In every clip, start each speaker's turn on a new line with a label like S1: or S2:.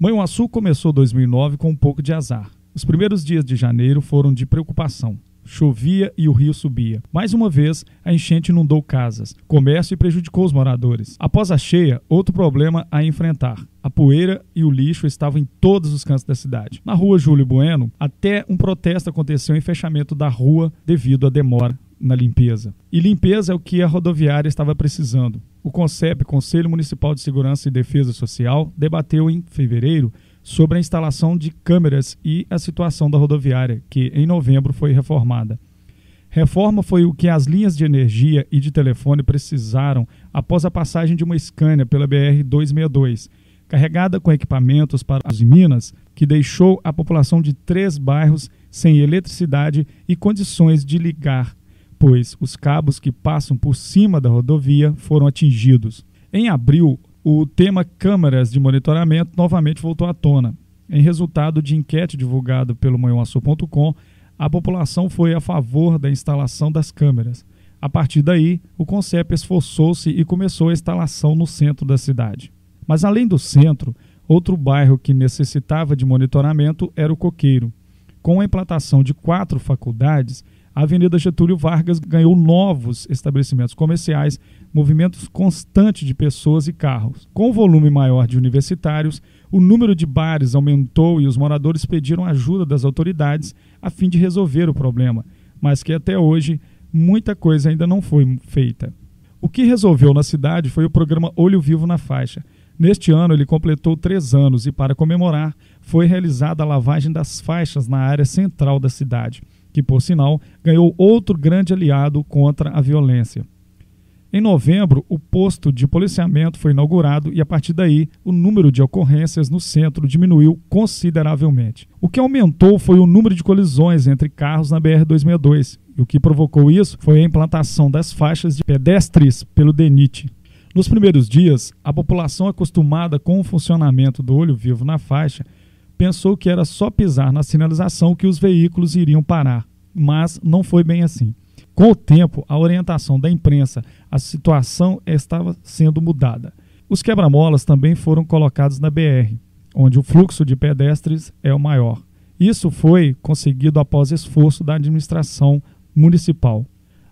S1: Manhuaçu começou 2009 com um pouco de azar. Os primeiros dias de janeiro foram de preocupação. Chovia e o rio subia. Mais uma vez, a enchente inundou casas, comércio e prejudicou os moradores. Após a cheia, outro problema a enfrentar. A poeira e o lixo estavam em todos os cantos da cidade. Na rua Júlio Bueno, até um protesto aconteceu em fechamento da rua devido à demora na limpeza. E limpeza é o que a rodoviária estava precisando. O CONCEP, Conselho Municipal de Segurança e Defesa Social, debateu em fevereiro sobre a instalação de câmeras e a situação da rodoviária, que em novembro foi reformada. Reforma foi o que as linhas de energia e de telefone precisaram após a passagem de uma Scania pela BR-262, carregada com equipamentos para as Minas, que deixou a população de 3 bairros sem eletricidade e condições de ligar, pois os cabos que passam por cima da rodovia foram atingidos. Em abril, o tema câmeras de monitoramento novamente voltou à tona. Em resultado de enquete divulgado pelo Manhuaçu.com, a população foi a favor da instalação das câmeras. A partir daí, o CONCEP esforçou-se e começou a instalação no centro da cidade. Mas além do centro, outro bairro que necessitava de monitoramento era o Coqueiro. Com a implantação de 4 faculdades, a Avenida Getúlio Vargas ganhou novos estabelecimentos comerciais, movimentos constantes de pessoas e carros. Com o volume maior de universitários, o número de bares aumentou e os moradores pediram ajuda das autoridades a fim de resolver o problema, mas que até hoje muita coisa ainda não foi feita. O que resolveu na cidade foi o programa Olho Vivo na Faixa. Neste ano ele completou 3 anos e, para comemorar, foi realizada a lavagem das faixas na área central da cidade, que, por sinal, ganhou outro grande aliado contra a violência. Em novembro, o posto de policiamento foi inaugurado e, a partir daí, o número de ocorrências no centro diminuiu consideravelmente. O que aumentou foi o número de colisões entre carros na BR-262, e o que provocou isso foi a implantação das faixas de pedestres pelo DENIT. Nos primeiros dias, a população acostumada com o funcionamento do olho vivo na faixa pensou que era só pisar na sinalização que os veículos iriam parar, mas não foi bem assim. Com o tempo, a orientação da imprensa, a situação estava sendo mudada. Os quebra-molas também foram colocados na BR, onde o fluxo de pedestres é o maior. Isso foi conseguido após esforço da administração municipal.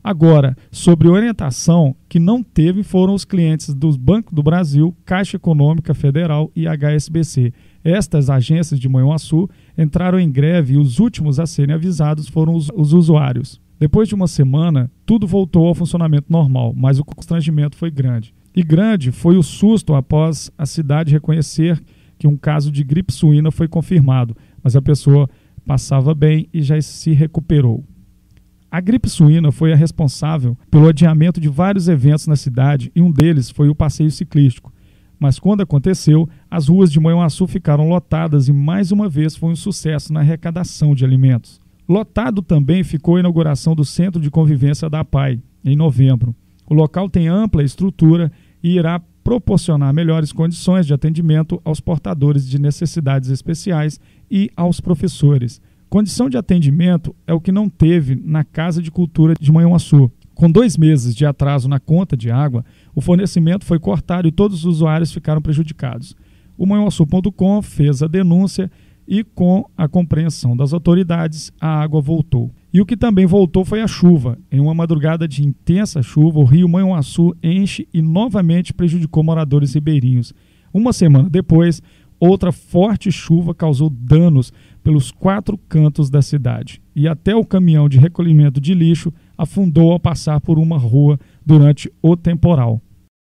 S1: Agora, sobre orientação que não teve foram os clientes dos Banco do Brasil, Caixa Econômica Federal e HSBC. Estas agências de Manhuaçu entraram em greve e os últimos a serem avisados foram os usuários. Depois de uma semana, tudo voltou ao funcionamento normal, mas o constrangimento foi grande. E grande foi o susto após a cidade reconhecer que um caso de gripe suína foi confirmado, mas a pessoa passava bem e já se recuperou. A gripe suína foi a responsável pelo adiamento de vários eventos na cidade e um deles foi o passeio ciclístico. Mas quando aconteceu, as ruas de Manhuaçu ficaram lotadas e mais uma vez foi um sucesso na arrecadação de alimentos. Lotado também ficou a inauguração do Centro de Convivência da APAI, em novembro. O local tem ampla estrutura e irá proporcionar melhores condições de atendimento aos portadores de necessidades especiais e aos professores. Condição de atendimento é o que não teve na Casa de Cultura de Manhuaçu. Com 2 meses de atraso na conta de água, o fornecimento foi cortado e todos os usuários ficaram prejudicados. O Manhuaçu.com fez a denúncia e, com a compreensão das autoridades, a água voltou. E o que também voltou foi a chuva. Em uma madrugada de intensa chuva, o rio Manhuaçu enche e novamente prejudicou moradores ribeirinhos. Uma semana depois, outra forte chuva causou danos pelos 4 cantos da cidade. E até o caminhão de recolhimento de lixo afundou ao passar por uma rua durante o temporal.